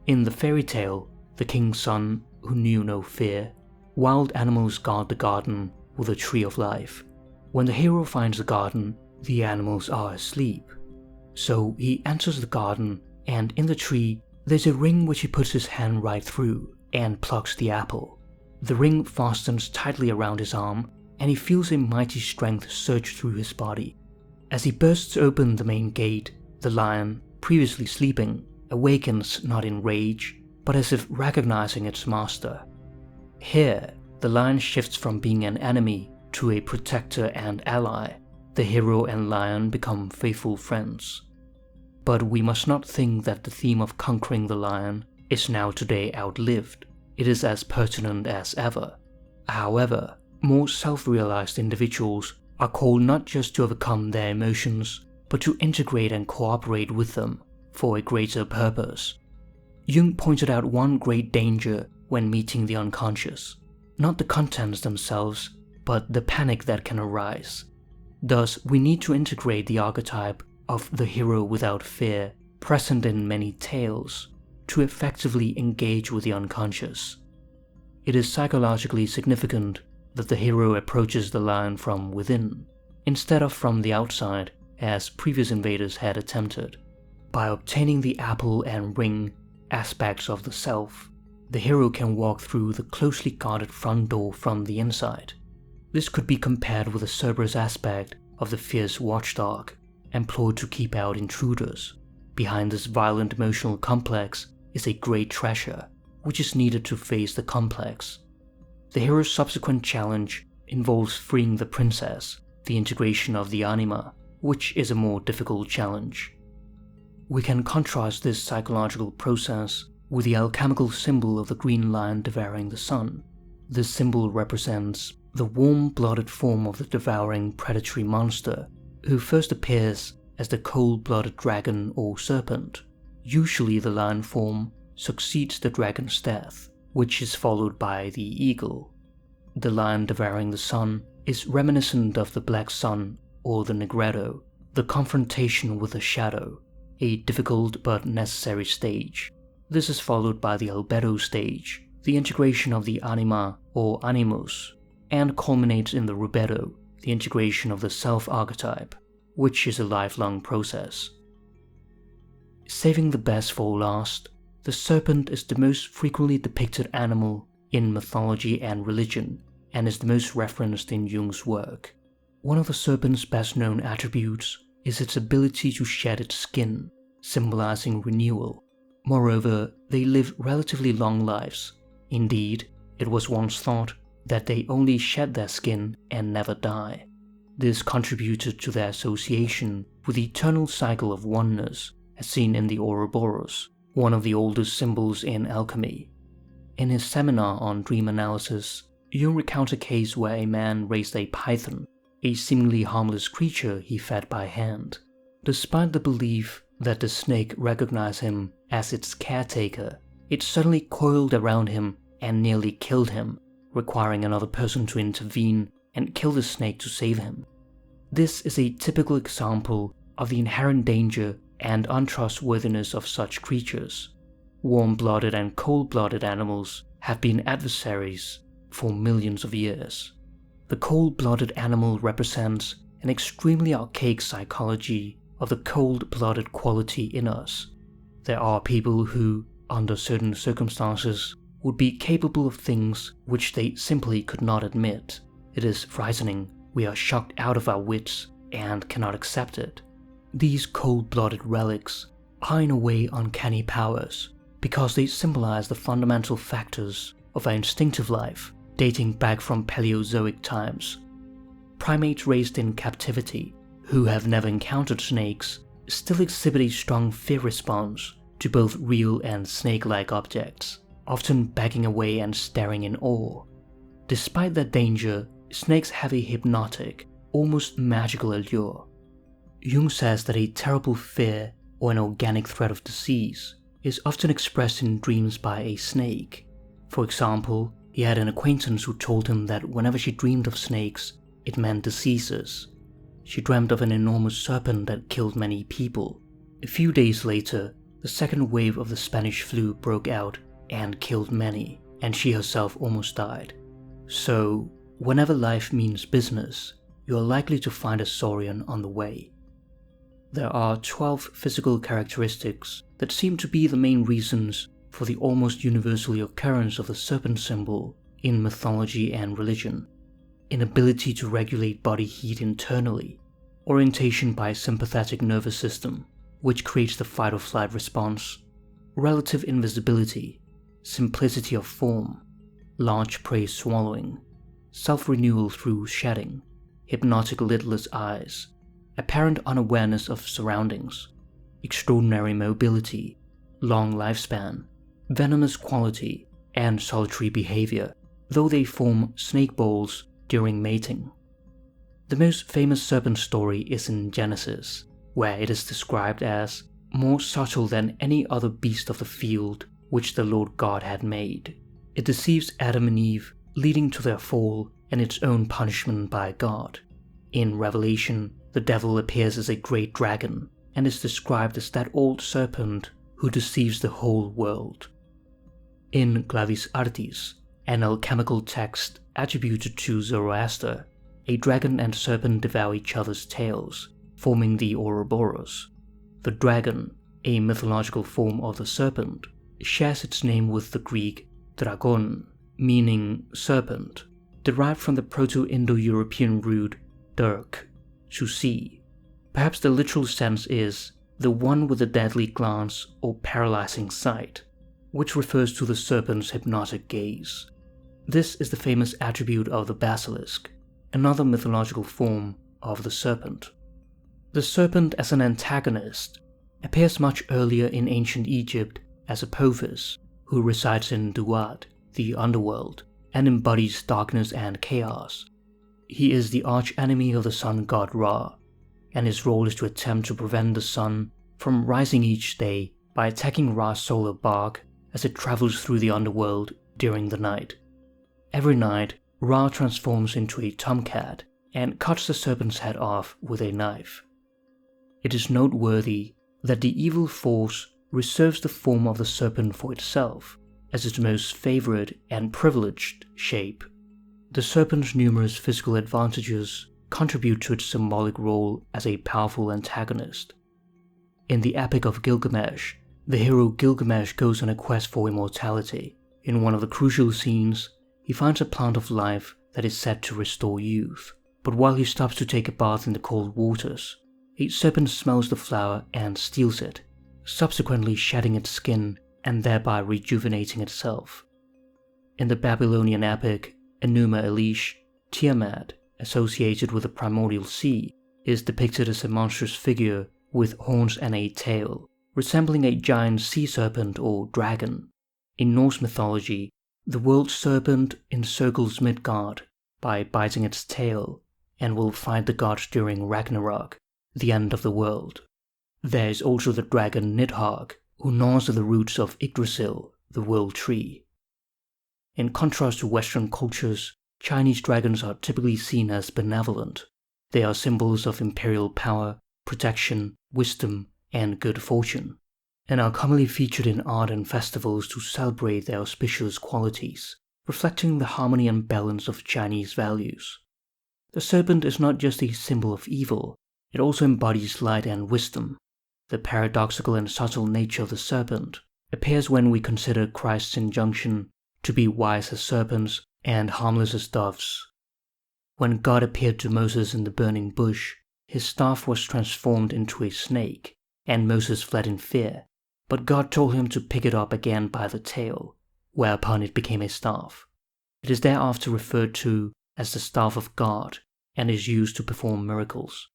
In the fairy tale, the king's son, who knew no fear, wild animals guard the garden with a tree of life. When the hero finds the garden, the animals are asleep. So he enters the garden, and in the tree, there's a ring which he puts his hand right through and plucks the apple. The ring fastens tightly around his arm, and he feels a mighty strength surge through his body. As he bursts open the main gate, the lion, previously sleeping, awakens not in rage, but as if recognizing its master. Here, the lion shifts from being an enemy to a protector and ally. The hero and lion become faithful friends. But we must not think that the theme of conquering the lion is now today outlived. It is as pertinent as ever. However, more self-realized individuals are called not just to overcome their emotions, but to integrate and cooperate with them for a greater purpose. Jung pointed out one great danger when meeting the unconscious, not the contents themselves, but the panic that can arise. Thus, we need to integrate the archetype of the hero without fear, present in many tales, to effectively engage with the unconscious. It is psychologically significant that the hero approaches the lion from within, instead of from the outside, as previous invaders had attempted. By obtaining the apple and ring, aspects of the self, the hero can walk through the closely guarded front door from the inside. This could be compared with the Cerberus aspect of the fierce watchdog, employed to keep out intruders. Behind this violent emotional complex is a great treasure, which is needed to face the complex. The hero's subsequent challenge involves freeing the princess, the integration of the anima, which is a more difficult challenge. We can contrast this psychological process with the alchemical symbol of the green lion devouring the sun. This symbol represents the warm-blooded form of the devouring predatory monster, who first appears as the cold-blooded dragon or serpent. Usually the lion form succeeds the dragon's death, which is followed by the eagle. The lion devouring the sun is reminiscent of the black sun or the negretto, the confrontation with the shadow, a difficult but necessary stage. This is followed by the albedo stage, the integration of the anima or animus, and culminates in the rubedo, the integration of the self-archetype, which is a lifelong process. Saving the best for last, the serpent is the most frequently depicted animal in mythology and religion, and is the most referenced in Jung's work. One of the serpent's best-known attributes is its ability to shed its skin, symbolizing renewal. Moreover, they live relatively long lives. Indeed, it was once thought that they only shed their skin and never die. This contributed to their association with the eternal cycle of oneness, as seen in the Ouroboros, one of the oldest symbols in alchemy. In his seminar on dream analysis, Jung recounts a case where a man raised a python, a seemingly harmless creature he fed by hand. Despite the belief that the snake recognized him as its caretaker, it suddenly coiled around him and nearly killed him, requiring another person to intervene and kill the snake to save him. This is a typical example of the inherent danger and untrustworthiness of such creatures. Warm-blooded and cold-blooded animals have been adversaries for millions of years. The cold-blooded animal represents an extremely archaic psychology of the cold-blooded quality in us. There are people who, under certain circumstances, would be capable of things which they simply could not admit. It is frightening, we are shocked out of our wits and cannot accept it. These cold-blooded relics are in a way uncanny powers, because they symbolize the fundamental factors of our instinctive life, dating back from Paleozoic times. Primates raised in captivity, who have never encountered snakes, still exhibit a strong fear response to both real and snake-like objects, often backing away and staring in awe. Despite their danger, snakes have a hypnotic, almost magical allure. Jung says that a terrible fear or an organic threat of disease is often expressed in dreams by a snake. For example, he had an acquaintance who told him that whenever she dreamed of snakes, it meant diseases. She dreamt of an enormous serpent that killed many people. A few days later, the second wave of the Spanish flu broke out and killed many, and she herself almost died. So, whenever life means business, you are likely to find a saurian on the way. There are 12 physical characteristics that seem to be the main reasons for the almost universal occurrence of the serpent symbol in mythology and religion. Inability to regulate body heat internally, orientation by sympathetic nervous system, which creates the fight-or-flight response, relative invisibility, simplicity of form, large prey swallowing, self-renewal through shedding, hypnotic lidless eyes, apparent unawareness of surroundings, extraordinary mobility, long lifespan, venomous quality, and solitary behavior, though they form snake balls during mating. The most famous serpent story is in Genesis, where it is described as more subtle than any other beast of the field which the Lord God had made. It deceives Adam and Eve, leading to their fall and its own punishment by God. In Revelation, the devil appears as a great dragon and is described as that old serpent who deceives the whole world. In Clavis Artis, an alchemical text attributed to Zoroaster, a dragon and serpent devour each other's tails, forming the Ouroboros. The dragon, a mythological form of the serpent, shares its name with the Greek dragon, meaning serpent, derived from the Proto-Indo-European root dirk, to see. Perhaps the literal sense is the one with a deadly glance or paralyzing sight, which refers to the serpent's hypnotic gaze. This is the famous attribute of the basilisk, another mythological form of the serpent. The serpent as an antagonist appears much earlier in ancient Egypt as Apophis, who resides in Duat, the underworld, and embodies darkness and chaos. He is the arch-enemy of the sun god Ra, and his role is to attempt to prevent the sun from rising each day by attacking Ra's solar bark as it travels through the underworld during the night. Every night, Ra transforms into a tomcat and cuts the serpent's head off with a knife. It is noteworthy that the evil force reserves the form of the serpent for itself as its most favored and privileged shape. The serpent's numerous physical advantages contribute to its symbolic role as a powerful antagonist. In the Epic of Gilgamesh, the hero Gilgamesh goes on a quest for immortality. In one of the crucial scenes, he finds a plant of life that is said to restore youth, but while he stops to take a bath in the cold waters, a serpent smells the flower and steals it, subsequently shedding its skin and thereby rejuvenating itself. In the Babylonian epic Enuma Elish, Tiamat, associated with the primordial sea, is depicted as a monstrous figure with horns and a tail, resembling a giant sea serpent or dragon. In Norse mythology, the world serpent encircles Midgard by biting its tail and will fight the gods during Ragnarok, the end of the world. There is also the dragon Nidhogg, who gnaws at the roots of Yggdrasil, the world tree. In contrast to Western cultures, Chinese dragons are typically seen as benevolent. They are symbols of imperial power, protection, wisdom, and good fortune, and are commonly featured in art and festivals to celebrate their auspicious qualities, reflecting the harmony and balance of Chinese values. The serpent is not just a symbol of evil, it also embodies light and wisdom. The paradoxical and subtle nature of the serpent appears when we consider Christ's injunction to be wise as serpents and harmless as doves. When God appeared to Moses in the burning bush, his staff was transformed into a snake, and Moses fled in fear, but God told him to pick it up again by the tail, whereupon it became a staff. It is thereafter referred to as the staff of God and is used to perform miracles.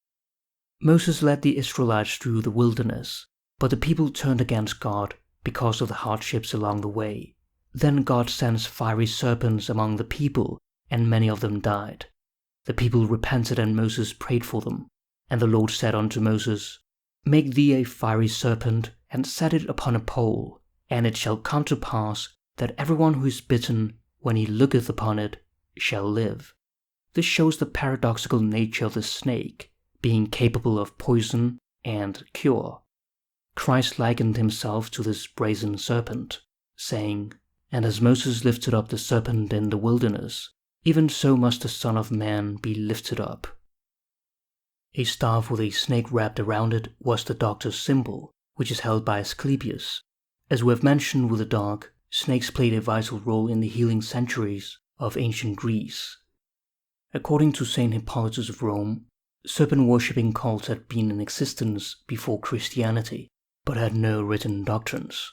Moses led the Israelites through the wilderness, but the people turned against God because of the hardships along the way. Then God sends fiery serpents among the people, and many of them died. The people repented, and Moses prayed for them. And the Lord said unto Moses, Make thee a fiery serpent, and set it upon a pole, and it shall come to pass that everyone who is bitten, when he looketh upon it, shall live. This shows the paradoxical nature of the snake, being capable of poison and cure. Christ likened himself to this brazen serpent, saying, And as Moses lifted up the serpent in the wilderness, even so must the Son of Man be lifted up. A staff with a snake wrapped around it was the doctor's symbol, which is held by Asclepius. As we have mentioned with the dog, snakes played a vital role in the healing centuries of ancient Greece. According to Saint Hippolytus of Rome, serpent-worshipping cults had been in existence before Christianity, but had no written doctrines.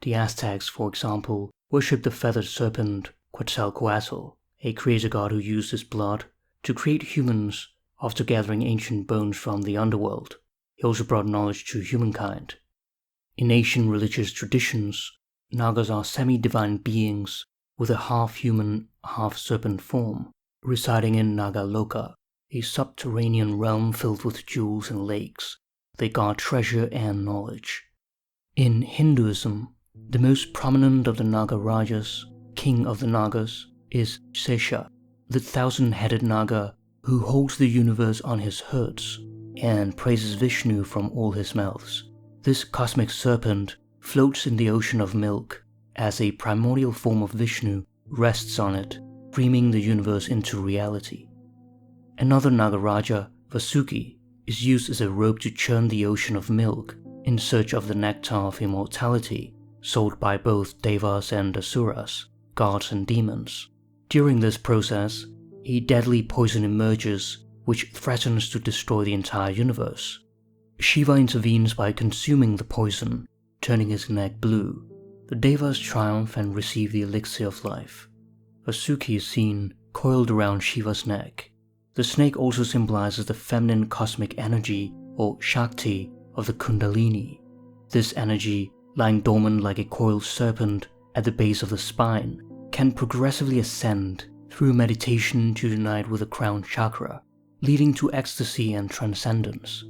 The Aztecs, for example, worshipped the feathered serpent Quetzalcoatl, a creator god who used his blood to create humans after gathering ancient bones from the underworld. He also brought knowledge to humankind. In Asian religious traditions, Nagas are semi-divine beings with a half-human, half-serpent form, residing in Nagaloka, a subterranean realm filled with jewels and lakes. They guard treasure and knowledge. In Hinduism, the most prominent of the Naga Rajas, king of the Nagas, is Sesha, the thousand-headed Naga who holds the universe on his hoods and praises Vishnu from all his mouths. This cosmic serpent floats in the ocean of milk as a primordial form of Vishnu rests on it, dreaming the universe into reality. Another Nagaraja, Vasuki, is used as a rope to churn the ocean of milk in search of the nectar of immortality, sold by both Devas and Asuras, gods and demons. During this process, a deadly poison emerges which threatens to destroy the entire universe. Shiva intervenes by consuming the poison, turning his neck blue. The Devas triumph and receive the elixir of life. Vasuki is seen coiled around Shiva's neck. The snake also symbolizes the feminine cosmic energy, or Shakti, of the Kundalini, This energy, lying dormant like a coiled serpent at the base of the spine, can progressively ascend through meditation to unite with the crown chakra, leading to ecstasy and transcendence.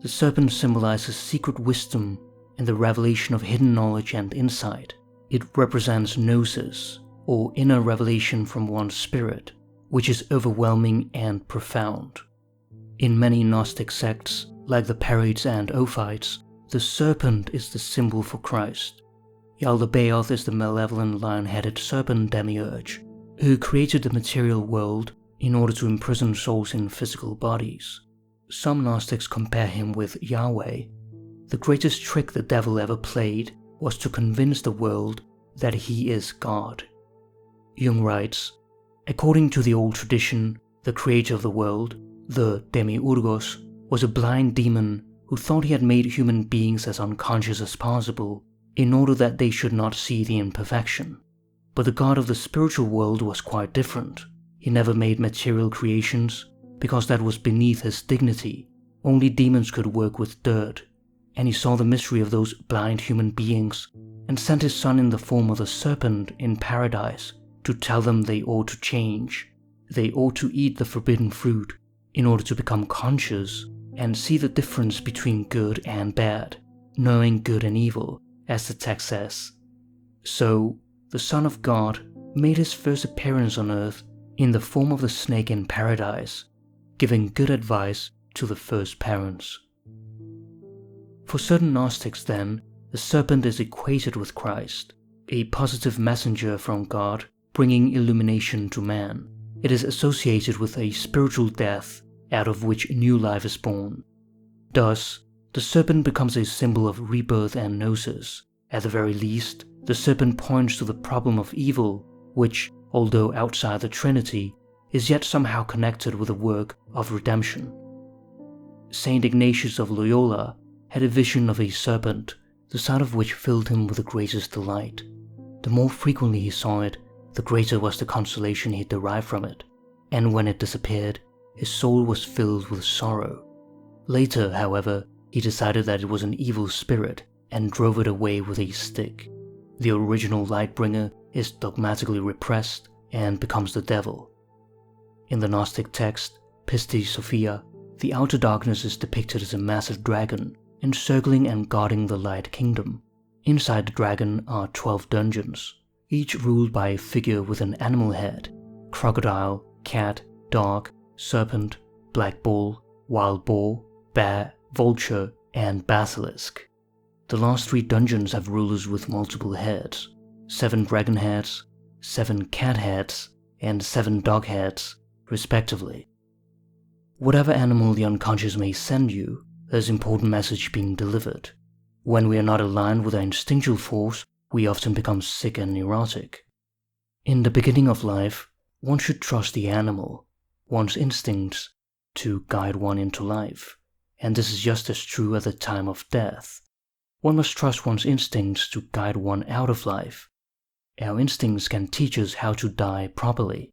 The serpent symbolizes secret wisdom and the revelation of hidden knowledge and insight. It represents gnosis, or inner revelation from one's spirit, which is overwhelming and profound. In many Gnostic sects, like the Pereites and Ophites, the serpent is the symbol for Christ. Yaldabaoth is the malevolent lion-headed serpent demiurge, who created the material world in order to imprison souls in physical bodies. Some Gnostics compare him with Yahweh. The greatest trick the devil ever played was to convince the world that he is God. Jung writes, according to the old tradition, the creator of the world, the Demiurgos, was a blind demon who thought he had made human beings as unconscious as possible in order that they should not see the imperfection. But the God of the spiritual world was quite different. He never made material creations because that was beneath his dignity. Only demons could work with dirt, and he saw the mystery of those blind human beings and sent his son in the form of the serpent in paradise to tell them they ought to change. They ought to eat the forbidden fruit in order to become conscious and see the difference between good and bad, knowing good and evil, as the text says. So, the Son of God made his first appearance on earth in the form of the snake in paradise, giving good advice to the first parents. For certain Gnostics then, the serpent is equated with Christ, a positive messenger from God bringing illumination to man. It is associated with a spiritual death out of which new life is born. Thus, the serpent becomes a symbol of rebirth and gnosis. At the very least, the serpent points to the problem of evil, which, although outside the Trinity, is yet somehow connected with the work of redemption. Saint Ignatius of Loyola had a vision of a serpent, the sight of which filled him with the greatest delight. The more frequently he saw it, the greater was the consolation he derived from it, and when it disappeared, his soul was filled with sorrow. Later, however, he decided that it was an evil spirit and drove it away with a stick. The original light-bringer is dogmatically repressed and becomes the devil. In the Gnostic text, Pistis Sophia, the outer darkness is depicted as a massive dragon encircling and guarding the light kingdom. Inside the dragon are 12 dungeons, each ruled by a figure with an animal head: crocodile, cat, dog, serpent, black bull, wild boar, bear, vulture, and basilisk. The last 3 dungeons have rulers with multiple heads: 7 dragon heads, 7 cat heads, and 7 dog heads, respectively. Whatever animal the unconscious may send you, there's an important message being delivered. When we are not aligned with our instinctual force, we often become sick and neurotic. In the beginning of life, one should trust the animal, one's instincts, to guide one into life, and this is just as true at the time of death. One must trust one's instincts to guide one out of life. Our instincts can teach us how to die properly.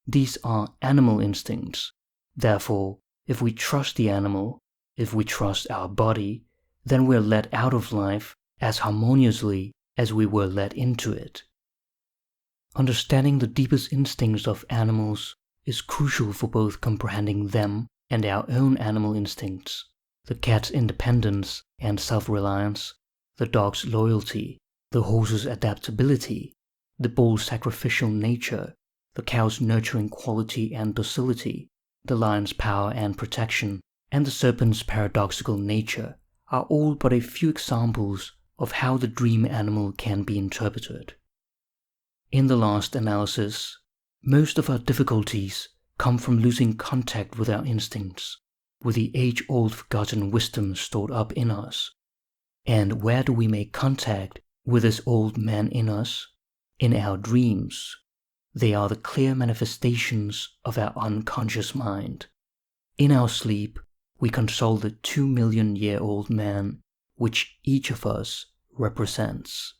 These are animal instincts. Therefore, if we trust the animal, if we trust our body, then we are let out of life as harmoniously as we were let into it. Understanding the deepest instincts of animals is crucial for both comprehending them and our own animal instincts: the cat's independence and self-reliance, the dog's loyalty, the horse's adaptability, the bull's sacrificial nature, the cow's nurturing quality and docility, the lion's power and protection, and the serpent's paradoxical nature are all but a few examples of how the dream animal can be interpreted. In the last analysis, most of our difficulties come from losing contact with our instincts, with the age-old forgotten wisdom stored up in us. And where do we make contact with this old man in us? In our dreams. They are the clear manifestations of our unconscious mind. In our sleep, we console the 2 million-year-old man which each of us represents.